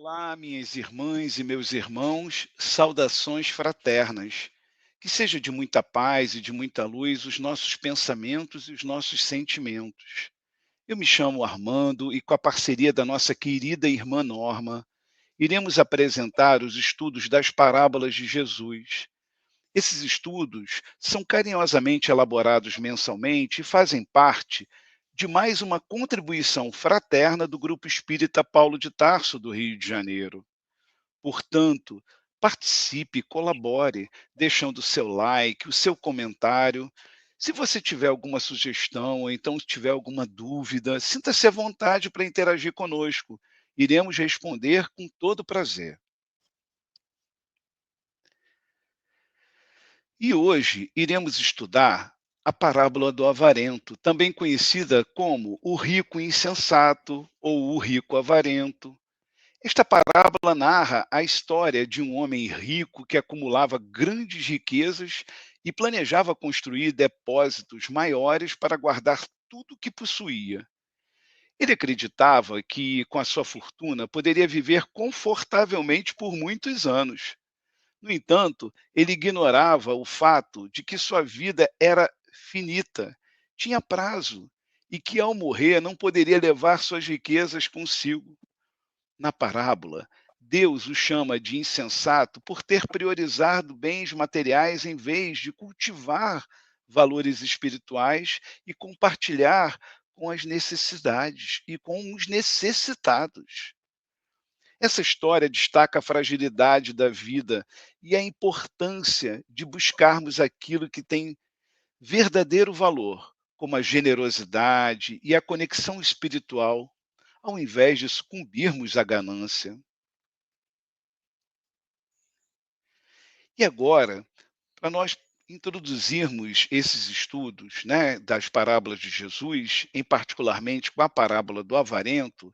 Olá, minhas irmãs e meus irmãos, saudações fraternas. Que seja de muita paz e de muita luz os nossos pensamentos e os nossos sentimentos. Eu me chamo Armando e, com a parceria da nossa querida irmã Norma, iremos apresentar os estudos das parábolas de Jesus. Esses estudos são carinhosamente elaborados mensalmente e fazem parte de mais uma contribuição fraterna do Grupo Espírita Paulo de Tarso, do Rio de Janeiro. Portanto, participe, colabore, deixando o seu like, o seu comentário. Se você tiver alguma sugestão ou então tiver alguma dúvida, sinta-se à vontade para interagir conosco. Iremos responder com todo prazer. E hoje iremos estudar a parábola do avarento, também conhecida como o rico insensato ou o rico avarento. Esta parábola narra a história de um homem rico que acumulava grandes riquezas e planejava construir depósitos maiores para guardar tudo o que possuía. Ele acreditava que, com a sua fortuna, poderia viver confortavelmente por muitos anos. No entanto, ele ignorava o fato de que sua vida era finita, tinha prazo, e que, ao morrer, não poderia levar suas riquezas consigo. Na parábola, Deus o chama de insensato por ter priorizado bens materiais em vez de cultivar valores espirituais e compartilhar com as necessidades e com os necessitados. Essa história destaca a fragilidade da vida e a importância de buscarmos aquilo que tem verdadeiro valor, como a generosidade e a conexão espiritual, ao invés de sucumbirmos à ganância. E agora, para nós introduzirmos esses estudos, né, das parábolas de Jesus, em particularmente com a parábola do avarento,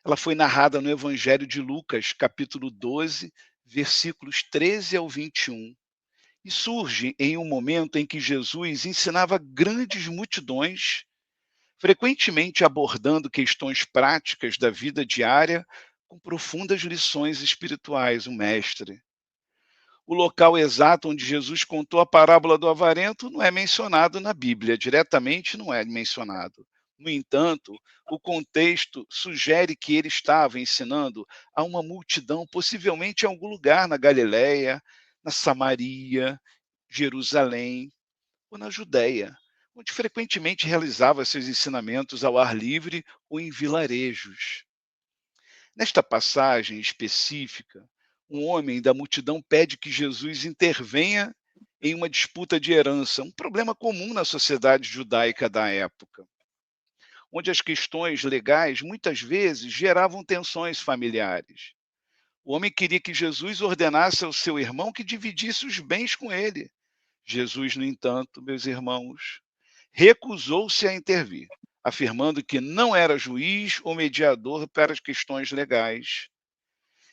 ela foi narrada no Evangelho de Lucas, capítulo 12, versículos 13 ao 21, e surge em um momento em que Jesus ensinava grandes multidões, frequentemente abordando questões práticas da vida diária com profundas lições espirituais, o mestre. O local exato onde Jesus contou a parábola do avarento não é mencionado na Bíblia, diretamente não é mencionado. No entanto, o contexto sugere que ele estava ensinando a uma multidão, possivelmente em algum lugar na Galiléia, na Samaria, Jerusalém ou na Judéia, onde frequentemente realizava seus ensinamentos ao ar livre ou em vilarejos. Nesta passagem específica, um homem da multidão pede que Jesus intervenha em uma disputa de herança, um problema comum na sociedade judaica da época, onde as questões legais muitas vezes geravam tensões familiares. O homem queria que Jesus ordenasse ao seu irmão que dividisse os bens com ele. Jesus, no entanto, meus irmãos, recusou-se a intervir, afirmando que não era juiz ou mediador para as questões legais.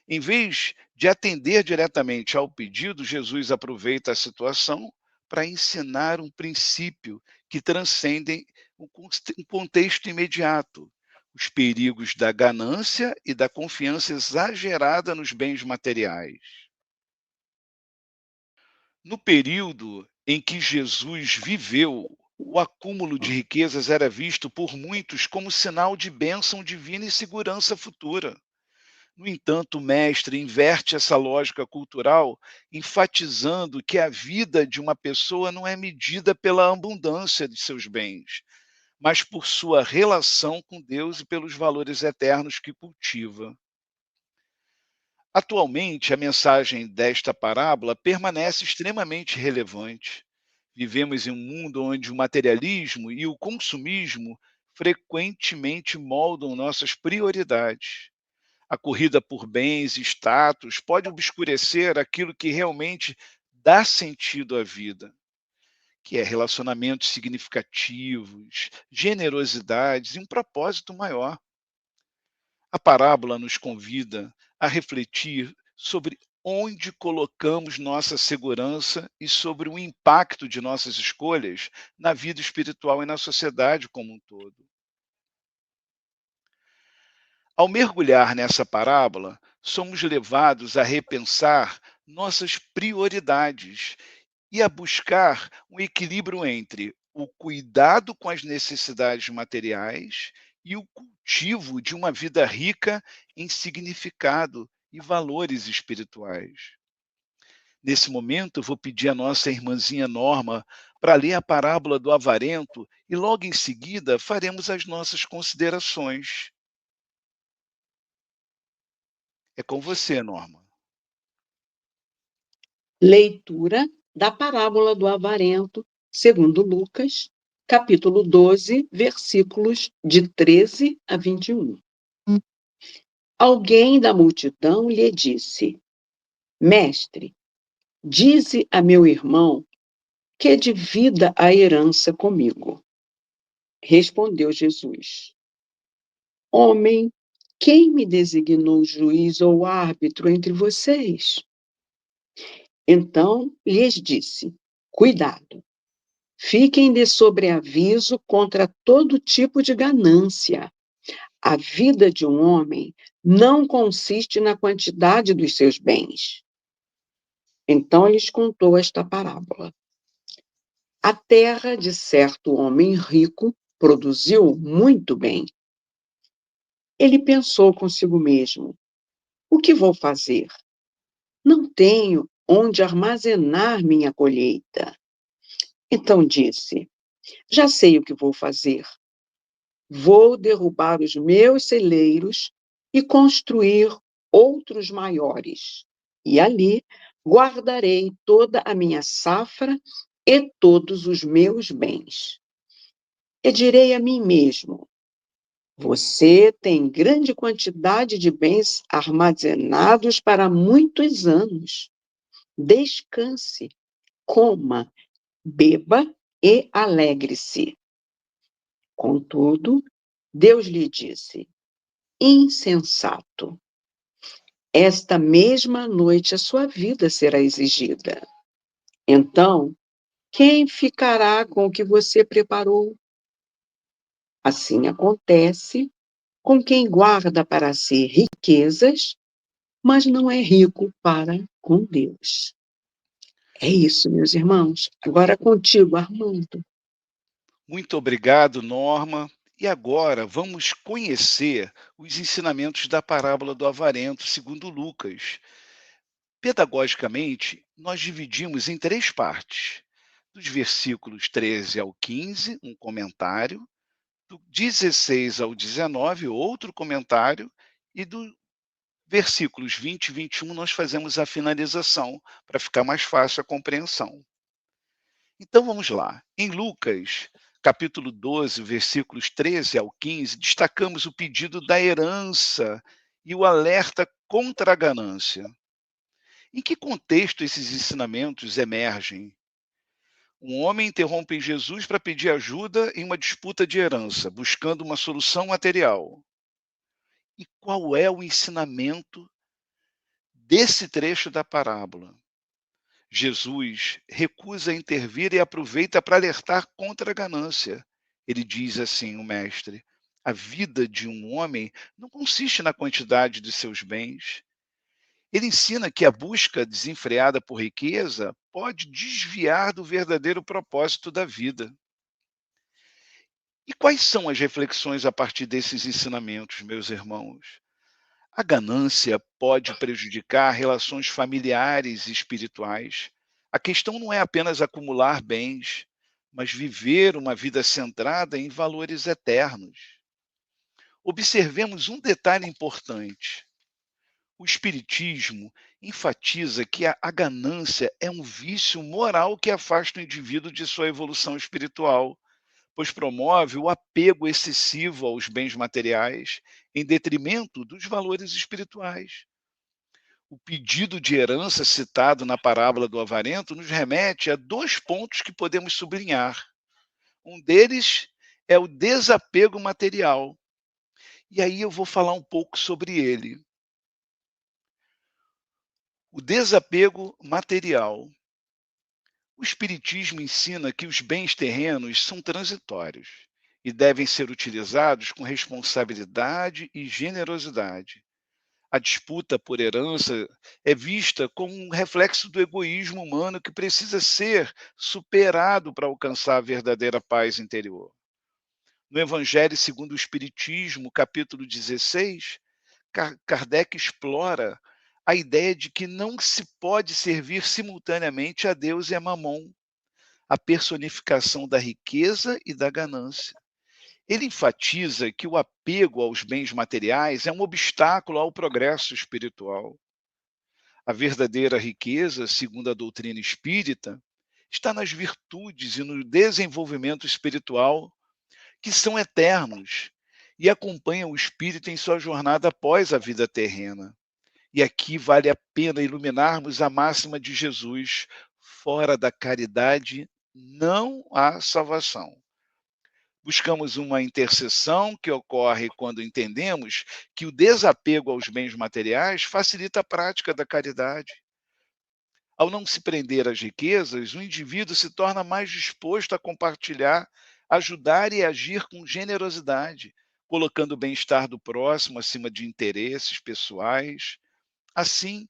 Em vez de atender diretamente ao pedido, Jesus aproveita a situação para ensinar um princípio que transcende um contexto imediato, os perigos da ganância e da confiança exagerada nos bens materiais. No período em que Jesus viveu, o acúmulo de riquezas era visto por muitos como sinal de bênção divina e segurança futura. No entanto, o mestre inverte essa lógica cultural, enfatizando que a vida de uma pessoa não é medida pela abundância de seus bens, mas por sua relação com Deus e pelos valores eternos que cultiva. Atualmente, a mensagem desta parábola permanece extremamente relevante. Vivemos em um mundo onde o materialismo e o consumismo frequentemente moldam nossas prioridades. A corrida por bens e status pode obscurecer aquilo que realmente dá sentido à vida, que é relacionamentos significativos, generosidades e um propósito maior. A parábola nos convida a refletir sobre onde colocamos nossa segurança e sobre o impacto de nossas escolhas na vida espiritual e na sociedade como um todo. Ao mergulhar nessa parábola, somos levados a repensar nossas prioridades e a buscar um equilíbrio entre o cuidado com as necessidades materiais e o cultivo de uma vida rica em significado e valores espirituais. Nesse momento, eu vou pedir à nossa irmãzinha Norma para ler a parábola do avarento e logo em seguida faremos as nossas considerações. É com você, Norma. Leitura da parábola do avarento, segundo Lucas, capítulo 12, versículos de 13 a 21. Alguém da multidão lhe disse: Mestre, dize a meu irmão que divida a herança comigo. Respondeu Jesus: Homem, quem me designou juiz ou árbitro entre vocês? Então lhes disse: Cuidado. Fiquem de sobreaviso contra todo tipo de ganância. A vida de um homem não consiste na quantidade dos seus bens. Então lhes contou esta parábola. A terra de certo homem rico produziu muito bem. Ele pensou consigo mesmo: o que vou fazer? Não tenho onde armazenar minha colheita. Então disse: já sei o que vou fazer. Vou derrubar os meus celeiros e construir outros maiores. E ali guardarei toda a minha safra e todos os meus bens. E direi a mim mesmo: você tem grande quantidade de bens armazenados para muitos anos. Descanse, coma, beba e alegre-se. Contudo, Deus lhe disse: insensato, esta mesma noite a sua vida será exigida. Então, quem ficará com o que você preparou? Assim acontece com quem guarda para si riquezas, mas não é rico para com Deus. É isso, meus irmãos. Agora contigo, Armando. Muito obrigado, Norma. E agora vamos conhecer os ensinamentos da parábola do avarento, segundo Lucas. Pedagogicamente, nós dividimos em três partes. Dos versículos 13 ao 15, um comentário, do 16 ao 19, outro comentário, e do versículos 20 e 21 nós fazemos a finalização, para ficar mais fácil a compreensão. Então vamos lá. Em Lucas, capítulo 12, versículos 13 ao 15, destacamos o pedido da herança e o alerta contra a ganância. Em que contexto esses ensinamentos emergem? Um homem interrompe Jesus para pedir ajuda em uma disputa de herança, buscando uma solução material. E qual é o ensinamento desse trecho da parábola? Jesus recusa intervir e aproveita para alertar contra a ganância. Ele diz assim, o mestre: a vida de um homem não consiste na quantidade de seus bens. Ele ensina que a busca desenfreada por riqueza pode desviar do verdadeiro propósito da vida. E quais são as reflexões a partir desses ensinamentos, meus irmãos? A ganância pode prejudicar relações familiares e espirituais. A questão não é apenas acumular bens, mas viver uma vida centrada em valores eternos. Observemos um detalhe importante. O Espiritismo enfatiza que a ganância é um vício moral que afasta o indivíduo de sua evolução espiritual, pois promove o apego excessivo aos bens materiais, em detrimento dos valores espirituais. O pedido de herança citado na parábola do avarento nos remete a dois pontos que podemos sublinhar. Um deles é o desapego material. E aí eu vou falar um pouco sobre ele. O desapego material. O Espiritismo ensina que os bens terrenos são transitórios e devem ser utilizados com responsabilidade e generosidade. A disputa por herança é vista como um reflexo do egoísmo humano que precisa ser superado para alcançar a verdadeira paz interior. No Evangelho segundo o Espiritismo, capítulo 16, Kardec explora a ideia de que não se pode servir simultaneamente a Deus e a Mamon, a personificação da riqueza e da ganância. Ele enfatiza que o apego aos bens materiais é um obstáculo ao progresso espiritual. A verdadeira riqueza, segundo a doutrina espírita, está nas virtudes e no desenvolvimento espiritual, que são eternos e acompanham o espírito em sua jornada após a vida terrena. E aqui vale a pena iluminarmos a máxima de Jesus: fora da caridade não há salvação. Buscamos uma intercessão que ocorre quando entendemos que o desapego aos bens materiais facilita a prática da caridade. Ao não se prender às riquezas, o indivíduo se torna mais disposto a compartilhar, ajudar e agir com generosidade, colocando o bem-estar do próximo acima de interesses pessoais. Assim,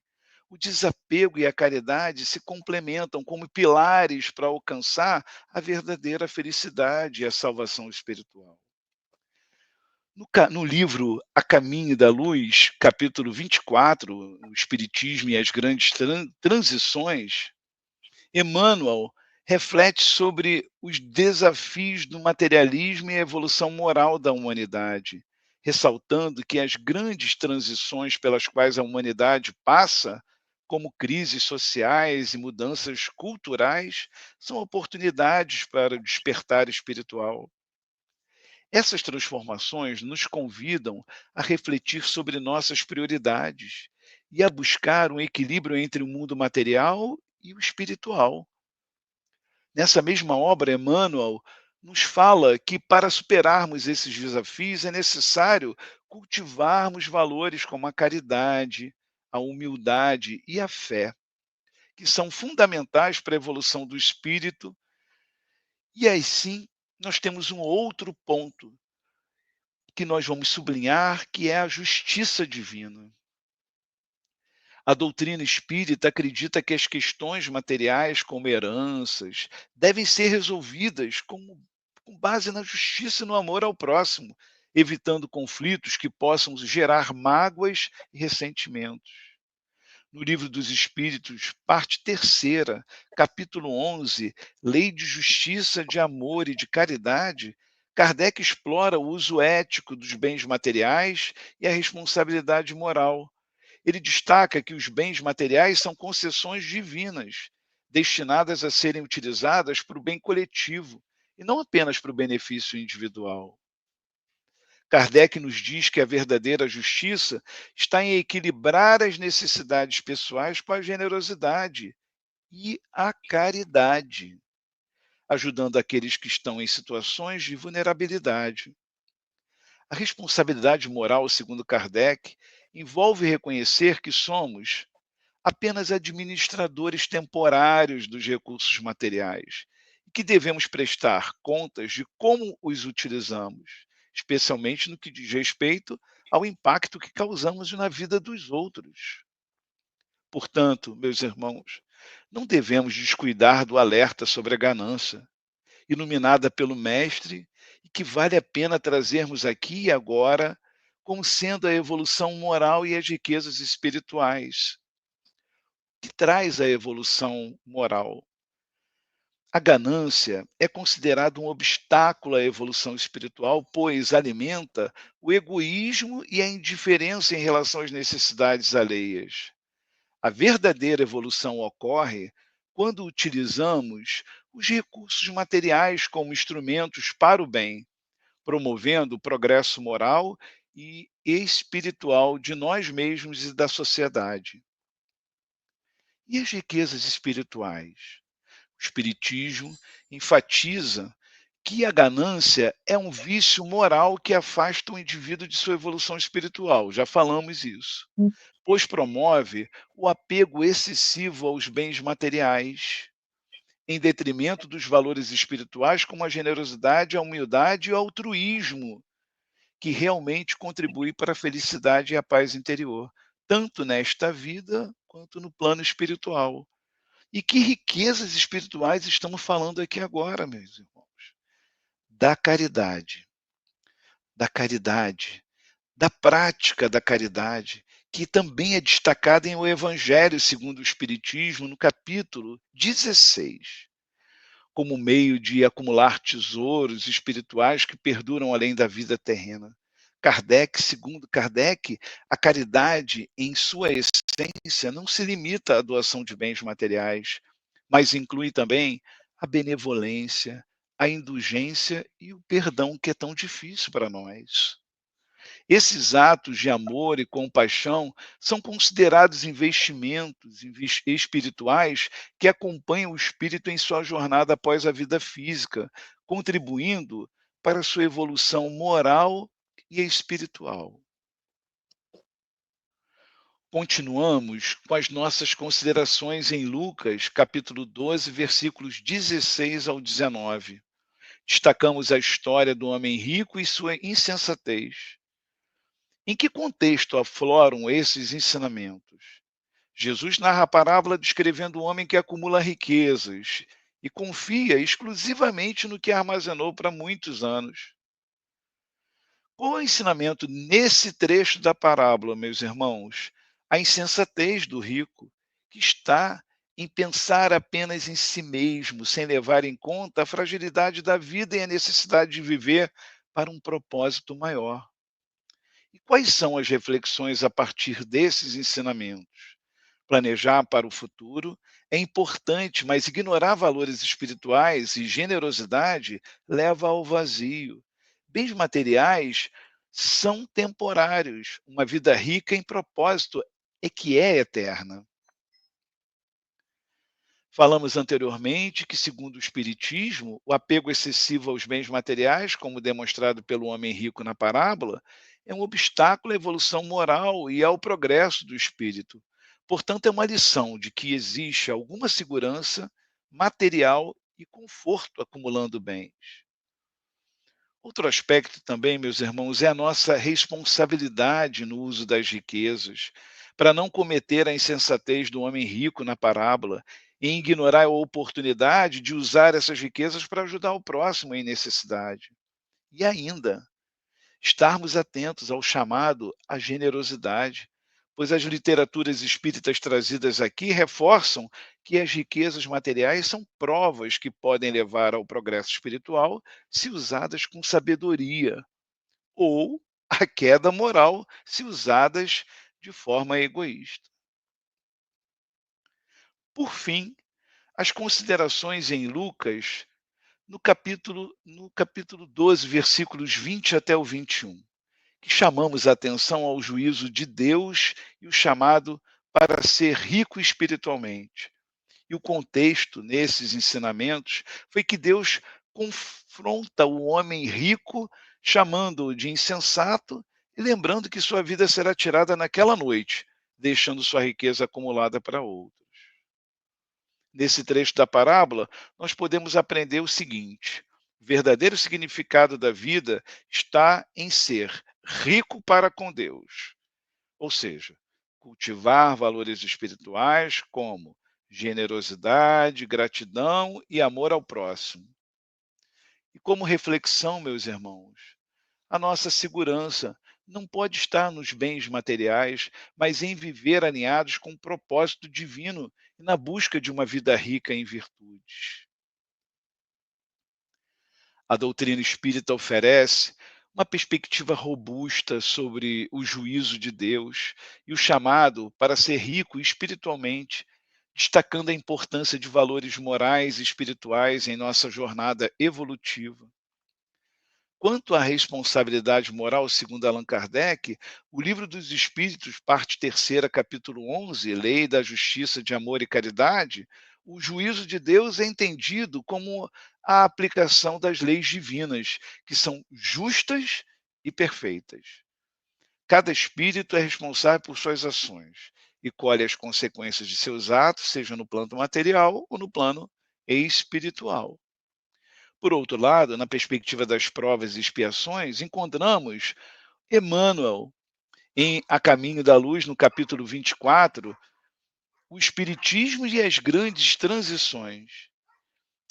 o desapego e a caridade se complementam como pilares para alcançar a verdadeira felicidade e a salvação espiritual. No livro A Caminho da Luz, capítulo 24, o Espiritismo e as Grandes Transições, Emmanuel reflete sobre os desafios do materialismo e a evolução moral da humanidade, ressaltando que as grandes transições pelas quais a humanidade passa, como crises sociais e mudanças culturais, são oportunidades para o despertar espiritual. Essas transformações nos convidam a refletir sobre nossas prioridades e a buscar um equilíbrio entre o mundo material e o espiritual. Nessa mesma obra, Emmanuel nos fala que para superarmos esses desafios é necessário cultivarmos valores como a caridade, a humildade e a fé, que são fundamentais para a evolução do espírito. E assim, nós temos um outro ponto que nós vamos sublinhar, que é a justiça divina. A doutrina espírita acredita que as questões materiais, como heranças, devem ser resolvidas com base na justiça e no amor ao próximo, evitando conflitos que possam gerar mágoas e ressentimentos. No Livro dos Espíritos, parte terceira, capítulo 11, Lei de Justiça, de Amor e de Caridade, Kardec explora o uso ético dos bens materiais e a responsabilidade moral. Ele destaca que os bens materiais são concessões divinas, destinadas a serem utilizadas para o bem coletivo e não apenas para o benefício individual. Kardec nos diz que a verdadeira justiça está em equilibrar as necessidades pessoais com a generosidade e a caridade, ajudando aqueles que estão em situações de vulnerabilidade. A responsabilidade moral, segundo Kardec, envolve reconhecer que somos apenas administradores temporários dos recursos materiais e que devemos prestar contas de como os utilizamos, especialmente no que diz respeito ao impacto que causamos na vida dos outros. Portanto, meus irmãos, não devemos descuidar do alerta sobre a ganância, iluminada pelo Mestre, e que vale a pena trazermos aqui e agora como sendo a evolução moral e as riquezas espirituais que traz a evolução moral. A ganância é considerada um obstáculo à evolução espiritual, pois alimenta o egoísmo e a indiferença em relação às necessidades alheias. A verdadeira evolução ocorre quando utilizamos os recursos materiais como instrumentos para o bem, promovendo o progresso moral e espiritual de nós mesmos e da sociedade. E as riquezas espirituais? O Espiritismo enfatiza que a ganância é um vício moral que afasta o indivíduo de sua evolução espiritual. Já falamos isso. Pois promove o apego excessivo aos bens materiais, em detrimento dos valores espirituais, como a generosidade, a humildade e o altruísmo, que realmente contribui para a felicidade e a paz interior. tanto nesta vida quanto no plano espiritual. E que riquezas espirituais estamos falando aqui agora, meus irmãos? Da caridade, da caridade, da prática da caridade, que também é destacada em O Evangelho segundo o Espiritismo, no capítulo 16, como meio de acumular tesouros espirituais que perduram além da vida terrena. Segundo Kardec, a caridade, em sua essência, não se limita à doação de bens materiais, mas inclui também a benevolência, a indulgência e o perdão, que é tão difícil para nós. Esses atos de amor e compaixão são considerados investimentos espirituais que acompanham o espírito em sua jornada após a vida física, contribuindo para sua evolução moral e espiritual. Continuamos com as nossas considerações em Lucas, capítulo 12, versículos 16 ao 19. Destacamos a história do homem rico e sua insensatez. Em que contexto afloram esses ensinamentos? Jesus narra a parábola descrevendo um homem que acumula riquezas e confia exclusivamente no que armazenou para muitos anos. Qual é o ensinamento nesse trecho da parábola, meus irmãos? A insensatez do rico, que está em pensar apenas em si mesmo, sem levar em conta a fragilidade da vida e a necessidade de viver para um propósito maior. E quais são as reflexões a partir desses ensinamentos? Planejar para o futuro é importante, mas ignorar valores espirituais e generosidade leva ao vazio. Bens materiais são temporários, uma vida rica em propósito é que é eterna. Falamos anteriormente que, segundo o Espiritismo, o apego excessivo aos bens materiais, como demonstrado pelo homem rico na parábola, é um obstáculo à evolução moral e ao progresso do espírito. Portanto, é uma lição de que existe alguma segurança material e conforto acumulando bens. Outro aspecto também, meus irmãos, é a nossa responsabilidade no uso das riquezas, para não cometer a insensatez do homem rico na parábola e ignorar a oportunidade de usar essas riquezas para ajudar o próximo em necessidade. E ainda, estarmos atentos ao chamado à generosidade, pois as literaturas espíritas trazidas aqui reforçam que as riquezas materiais são provas que podem levar ao progresso espiritual se usadas com sabedoria, ou à queda moral se usadas de forma egoísta. Por fim, as considerações em Lucas, no capítulo 12, versículos 20 até o 21. Que chamamos a atenção ao juízo de Deus e o chamado para ser rico espiritualmente. E o contexto nesses ensinamentos foi que Deus confronta o homem rico, chamando-o de insensato e lembrando que sua vida será tirada naquela noite, deixando sua riqueza acumulada para outros. Nesse trecho da parábola, nós podemos aprender o seguinte: o verdadeiro significado da vida está em ser rico para com Deus, ou seja, cultivar valores espirituais como generosidade, gratidão e amor ao próximo. E como reflexão, meus irmãos, a nossa segurança não pode estar nos bens materiais, mas em viver alinhados com o propósito divino e na busca de uma vida rica em virtudes. A doutrina espírita oferece uma perspectiva robusta sobre o juízo de Deus e o chamado para ser rico espiritualmente, destacando a importância de valores morais e espirituais em nossa jornada evolutiva. Quanto à responsabilidade moral, segundo Allan Kardec, o Livro dos Espíritos, parte terceira, capítulo 11, Lei da Justiça de Amor e Caridade, o juízo de Deus é entendido como a aplicação das leis divinas, que são justas e perfeitas. Cada espírito é responsável por suas ações e colhe as consequências de seus atos, seja no plano material ou no plano espiritual. Por outro lado, na perspectiva das provas e expiações, encontramos Emmanuel Em A Caminho da Luz, no capítulo 24, o Espiritismo e as grandes transições.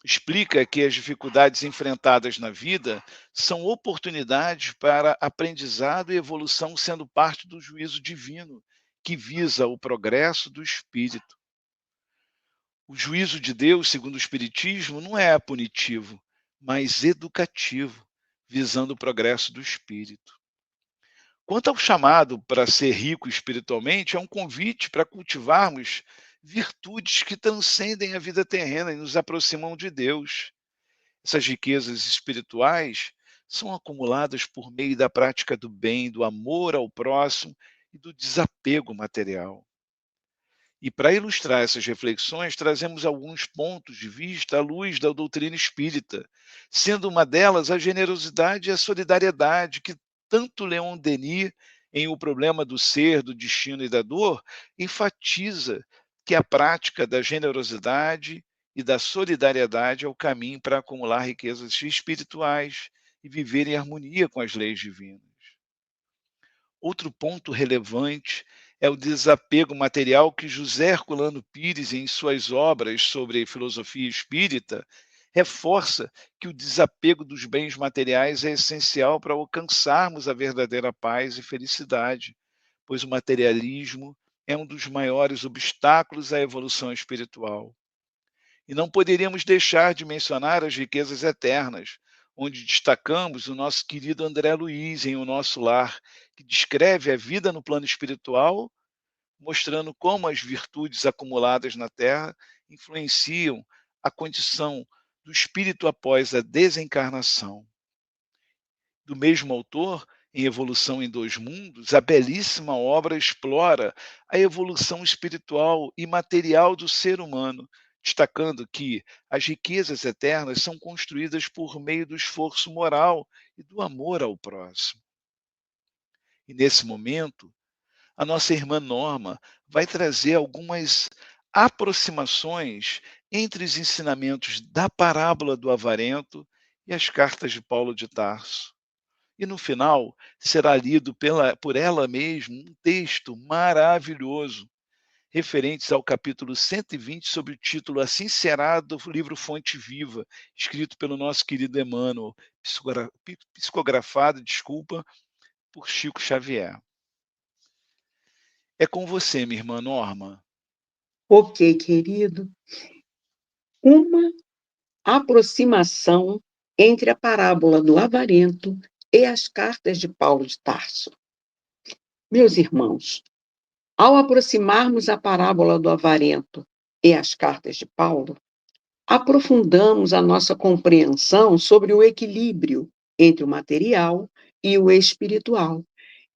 Explica que as dificuldades enfrentadas na vida são oportunidades para aprendizado e evolução, sendo parte do juízo divino, que visa o progresso do espírito. O juízo de Deus, segundo o Espiritismo, não é punitivo, mas educativo, visando o progresso do espírito. Quanto ao chamado para ser rico espiritualmente, é um convite para cultivarmos virtudes que transcendem a vida terrena e nos aproximam de Deus. Essas riquezas espirituais são acumuladas por meio da prática do bem, do amor ao próximo e do desapego material. E para ilustrar essas reflexões, trazemos alguns pontos de vista à luz da doutrina espírita, sendo uma delas a generosidade e a solidariedade, que tanto Leon Denis, em O Problema do Ser, do Destino e da Dor, enfatiza que a prática da generosidade e da solidariedade é o caminho para acumular riquezas espirituais e viver em harmonia com as leis divinas. Outro ponto relevante é o desapego material que José Herculano Pires, em suas obras sobre filosofia espírita, reforça que o desapego dos bens materiais é essencial para alcançarmos a verdadeira paz e felicidade, pois o materialismo é um dos maiores obstáculos à evolução espiritual. E não poderíamos deixar de mencionar as riquezas eternas, onde destacamos o nosso querido André Luiz em O Nosso Lar, que descreve a vida no plano espiritual, mostrando como as virtudes acumuladas na Terra influenciam a condição do espírito após a desencarnação. Do mesmo autor, em Evolução em Dois Mundos, a belíssima obra explora a evolução espiritual e material do ser humano, destacando que as riquezas eternas são construídas por meio do esforço moral e do amor ao próximo. E nesse momento, a nossa irmã Norma vai trazer algumas aproximações entre os ensinamentos da parábola do avarento e as cartas de Paulo de Tarso. E no final será lido por ela mesma um texto maravilhoso, referentes ao capítulo 120, sob o título Assim Será, do livro Fonte Viva, escrito pelo nosso querido Emmanuel, psicografado, desculpa, por Chico Xavier. É com você, minha irmã Norma. Ok, querido. Uma aproximação entre a parábola do avarento e as cartas de Paulo de Tarso. Meus irmãos, ao aproximarmos a parábola do avarento e as cartas de Paulo, aprofundamos a nossa compreensão sobre o equilíbrio entre o material e o espiritual,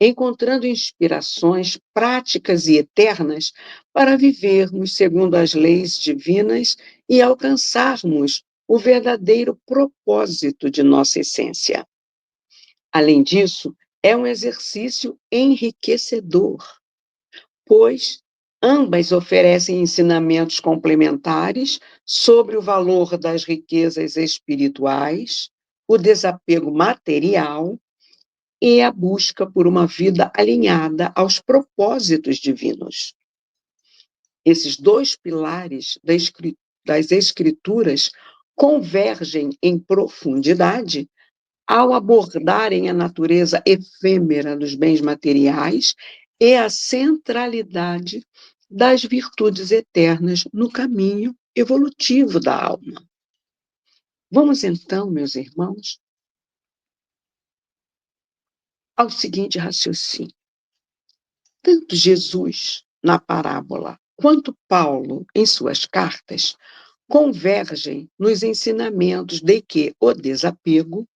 encontrando inspirações práticas e eternas para vivermos segundo as leis divinas e alcançarmos o verdadeiro propósito de nossa essência. Além disso, é um exercício enriquecedor, pois ambas oferecem ensinamentos complementares sobre o valor das riquezas espirituais, o desapego material e a busca por uma vida alinhada aos propósitos divinos. Esses dois pilares das Escrituras convergem em profundidade ao abordarem a natureza efêmera dos bens materiais e a centralidade das virtudes eternas no caminho evolutivo da alma. Vamos então, meus irmãos, ao seguinte raciocínio. Tanto Jesus, na parábola, quanto Paulo, em suas cartas, convergem nos ensinamentos de que o desapego,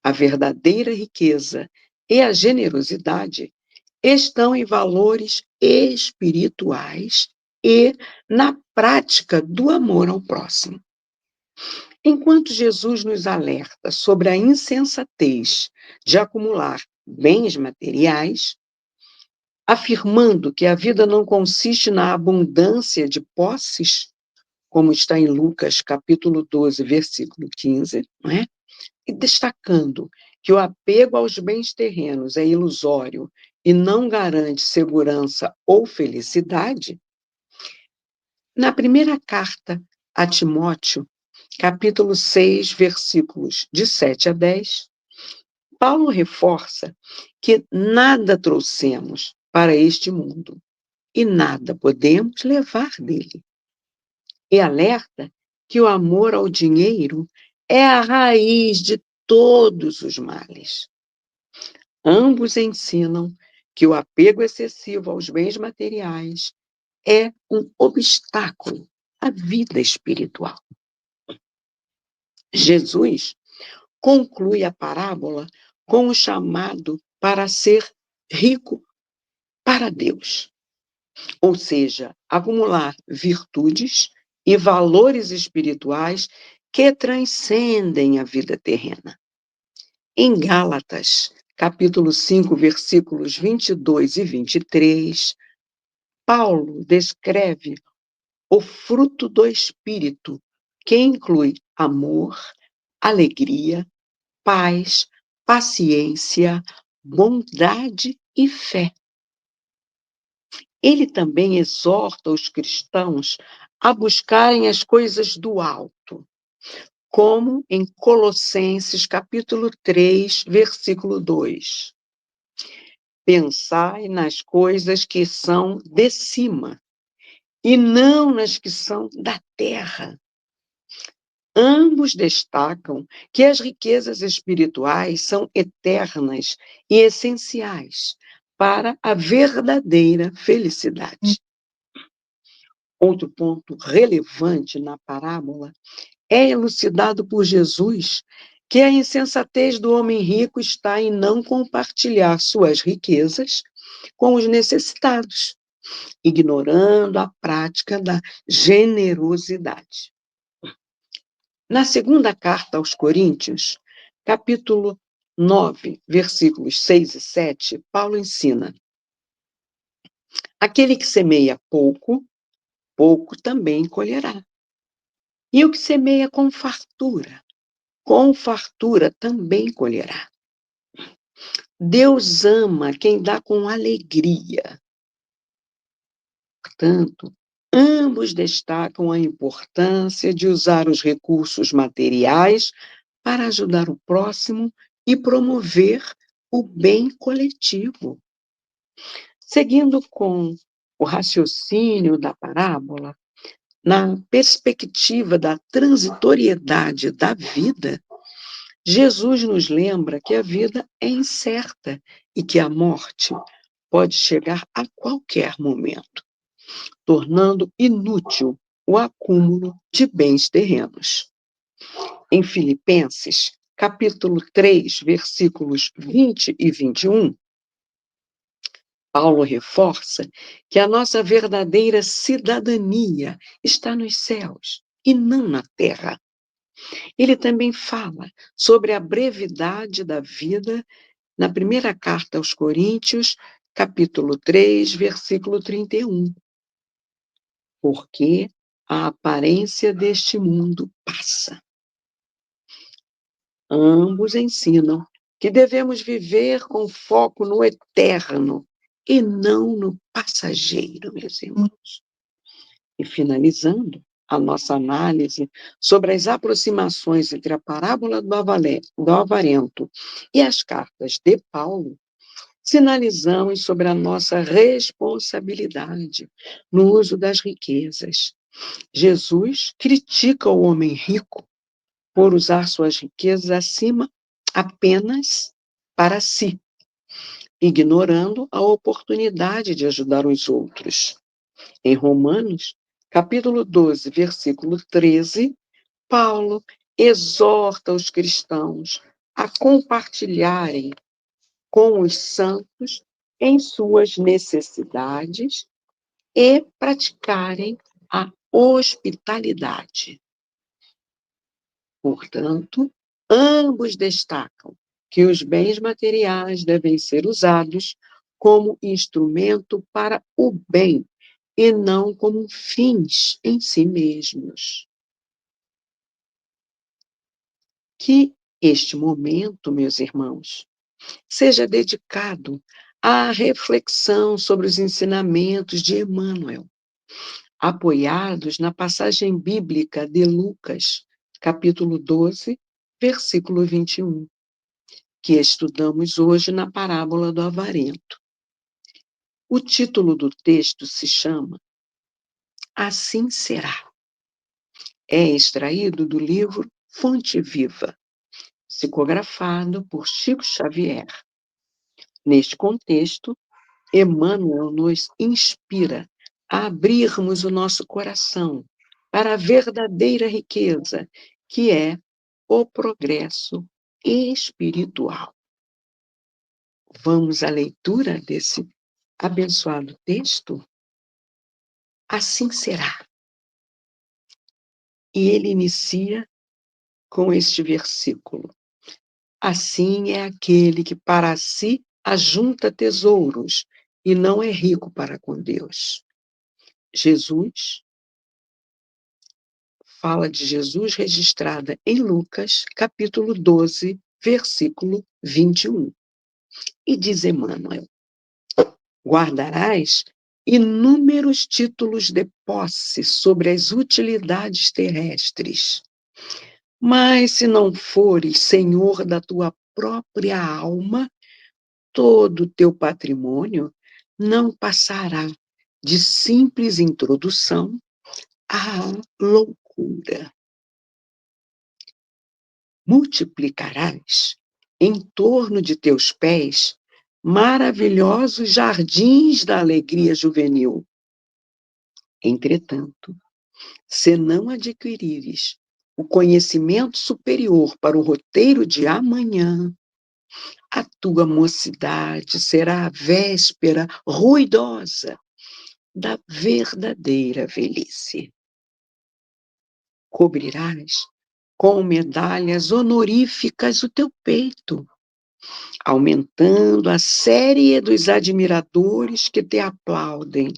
a verdadeira riqueza e a generosidade estão em valores espirituais e na prática do amor ao próximo. Enquanto Jesus nos alerta sobre a insensatez de acumular bens materiais, afirmando que a vida não consiste na abundância de posses, como está em Lucas capítulo 12, versículo 15, não é? E destacando que o apego aos bens terrenos é ilusório e não garante segurança ou felicidade, na primeira carta a Timóteo, capítulo 6, versículos de 7 a 10, Paulo reforça que nada trouxemos para este mundo e nada podemos levar dele. E alerta que o amor ao dinheiro é a raiz de todos os males. Ambos ensinam que o apego excessivo aos bens materiais é um obstáculo à vida espiritual. Jesus conclui a parábola com o chamado para ser rico para Deus, ou seja, acumular virtudes e valores espirituais que transcendem a vida terrena. Em Gálatas, capítulo 5, versículos 22 e 23, Paulo descreve o fruto do Espírito, que inclui amor, alegria, paz, paciência, bondade e fé. Ele também exorta os cristãos a buscarem as coisas do alto, como em Colossenses capítulo 3, versículo 2. Pensai nas coisas que são de cima, e não nas que são da terra. Ambos destacam que as riquezas espirituais são eternas e essenciais para a verdadeira felicidade. Outro ponto relevante na parábola é elucidado por Jesus, que a insensatez do homem rico está em não compartilhar suas riquezas com os necessitados, ignorando a prática da generosidade. Na segunda carta aos Coríntios, capítulo 9, versículos 6 e 7, Paulo ensina: aquele que semeia pouco, pouco também colherá. E o que semeia com fartura também colherá. Deus ama quem dá com alegria. Portanto, ambos destacam a importância de usar os recursos materiais para ajudar o próximo e promover o bem coletivo. Seguindo com o raciocínio da parábola, na perspectiva da transitoriedade da vida, Jesus nos lembra que a vida é incerta e que a morte pode chegar a qualquer momento, tornando inútil o acúmulo de bens terrenos. Em Filipenses, capítulo 3, versículos 20 e 21, Paulo reforça que a nossa verdadeira cidadania está nos céus e não na terra. Ele também fala sobre a brevidade da vida na primeira carta aos Coríntios, capítulo 3, versículo 31. Porque a aparência deste mundo passa. Ambos ensinam que devemos viver com foco no eterno e não no passageiro, meus irmãos. E finalizando a nossa análise sobre as aproximações entre a parábola do avarento e as cartas de Paulo, sinalizamos sobre a nossa responsabilidade no uso das riquezas. Jesus critica o homem rico por usar suas riquezas acima apenas para si, ignorando a oportunidade de ajudar os outros. Em Romanos, capítulo 12, versículo 13, Paulo exorta os cristãos a compartilharem com os santos em suas necessidades e praticarem a hospitalidade. Portanto, ambos destacam que os bens materiais devem ser usados como instrumento para o bem e não como fins em si mesmos. Que este momento, meus irmãos, seja dedicado à reflexão sobre os ensinamentos de Emmanuel, apoiados na passagem bíblica de Lucas, capítulo 12, versículo 21, que estudamos hoje na parábola do avarento. O título do texto se chama Assim Será. É extraído do livro Fonte Viva, psicografado por Chico Xavier. Neste contexto, Emmanuel nos inspira a abrirmos o nosso coração para a verdadeira riqueza, que é o progresso espiritual. Vamos à leitura desse abençoado texto? Assim será. E ele inicia com este versículo: Assim é aquele que para si ajunta tesouros e não é rico para com Deus. Jesus fala de Jesus registrada em Lucas, capítulo 12, versículo 21. E diz Emmanuel: Guardarás inúmeros títulos de posse sobre as utilidades terrestres, mas se não fores senhor da tua própria alma, todo o teu patrimônio não passará de simples introdução à loucura. Multiplicarás em torno de teus pés maravilhosos jardins da alegria juvenil. Entretanto, se não adquirires o conhecimento superior para o roteiro de amanhã, a tua mocidade será a véspera ruidosa da verdadeira velhice. Cobrirás com medalhas honoríficas o teu peito, aumentando a série dos admiradores que te aplaudem.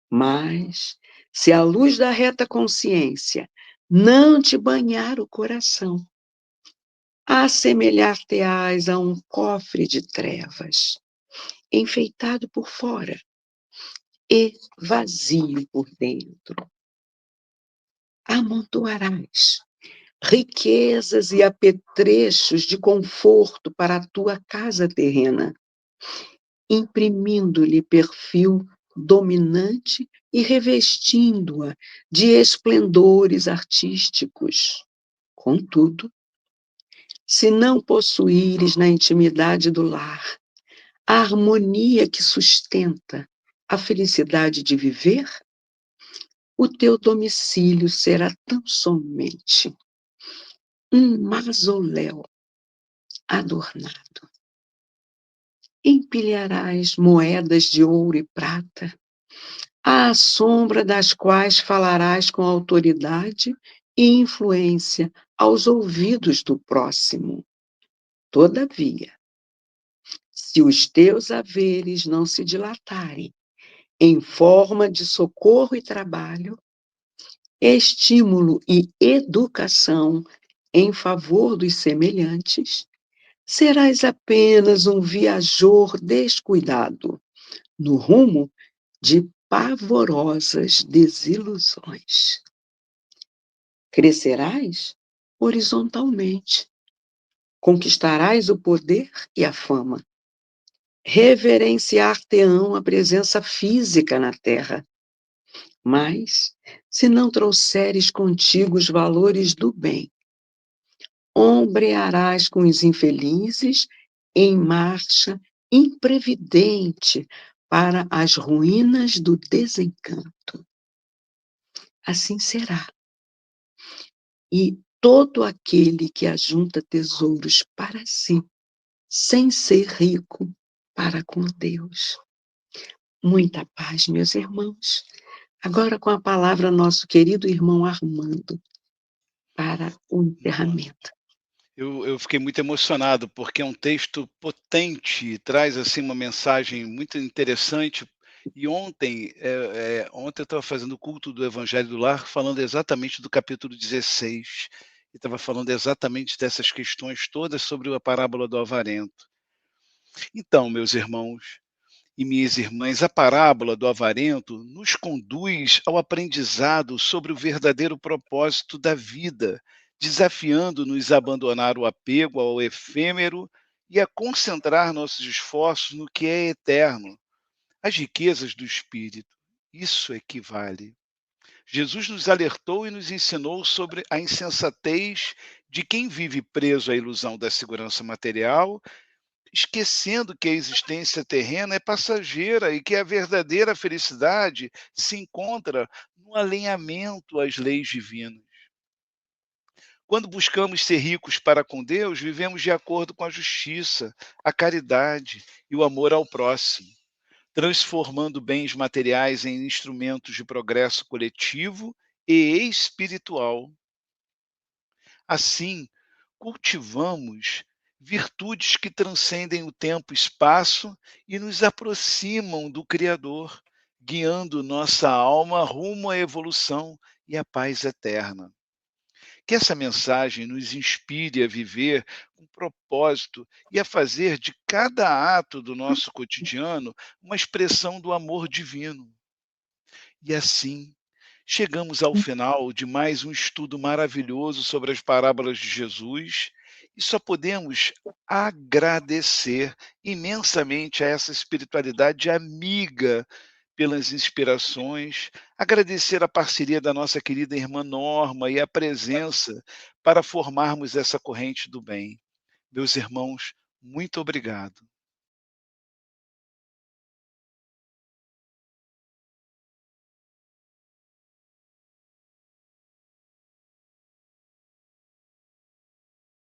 Mas, se a luz da reta consciência não te banhar o coração, assemelhar-te-ás a um cofre de trevas, enfeitado por fora e vazio por dentro. Amontoarás riquezas e apetrechos de conforto para a tua casa terrena, imprimindo-lhe perfil dominante e revestindo-a de esplendores artísticos. Contudo, se não possuíres na intimidade do lar a harmonia que sustenta a felicidade de viver, o teu domicílio será tão somente um mausoléu adornado. Empilharás moedas de ouro e prata, à sombra das quais falarás com autoridade e influência aos ouvidos do próximo. Todavia, se os teus haveres não se dilatarem em forma de socorro e trabalho, estímulo e educação em favor dos semelhantes, serás apenas um viajor descuidado, no rumo de pavorosas desilusões. Crescerás horizontalmente, conquistarás o poder e a fama, reverenciar-te-ão a presença física na terra, mas, se não trouxeres contigo os valores do bem, ombrearás com os infelizes em marcha imprevidente para as ruínas do desencanto. Assim será. E todo aquele que ajunta tesouros para si, sem ser rico para com Deus. Muita paz, meus irmãos. Agora com a palavra nosso querido irmão Armando para o Nossa, encerramento. eu fiquei muito emocionado, porque é um texto potente, traz, assim, uma mensagem muito interessante. E ontem eu estava fazendo o culto do Evangelho do Lar, falando exatamente do capítulo 16, e estava falando exatamente dessas questões todas sobre a parábola do avarento. Então, meus irmãos e minhas irmãs, a parábola do avarento nos conduz ao aprendizado sobre o verdadeiro propósito da vida, desafiando-nos a abandonar o apego ao efêmero e a concentrar nossos esforços no que é eterno, as riquezas do espírito. Isso é que vale. Jesus nos alertou e nos ensinou sobre a insensatez de quem vive preso à ilusão da segurança material, esquecendo que a existência terrena é passageira e que a verdadeira felicidade se encontra no alinhamento às leis divinas. Quando buscamos ser ricos para com Deus, vivemos de acordo com a justiça, a caridade e o amor ao próximo, transformando bens materiais em instrumentos de progresso coletivo e espiritual. Assim, cultivamos virtudes que transcendem o tempo e espaço e nos aproximam do Criador, guiando nossa alma rumo à evolução e à paz eterna. Que essa mensagem nos inspire a viver com propósito e a fazer de cada ato do nosso cotidiano uma expressão do amor divino. E assim, chegamos ao final de mais um estudo maravilhoso sobre as parábolas de Jesus e só podemos agradecer imensamente a essa espiritualidade amiga pelas inspirações, agradecer a parceria da nossa querida irmã Norma e a presença para formarmos essa corrente do bem. Meus irmãos, muito obrigado.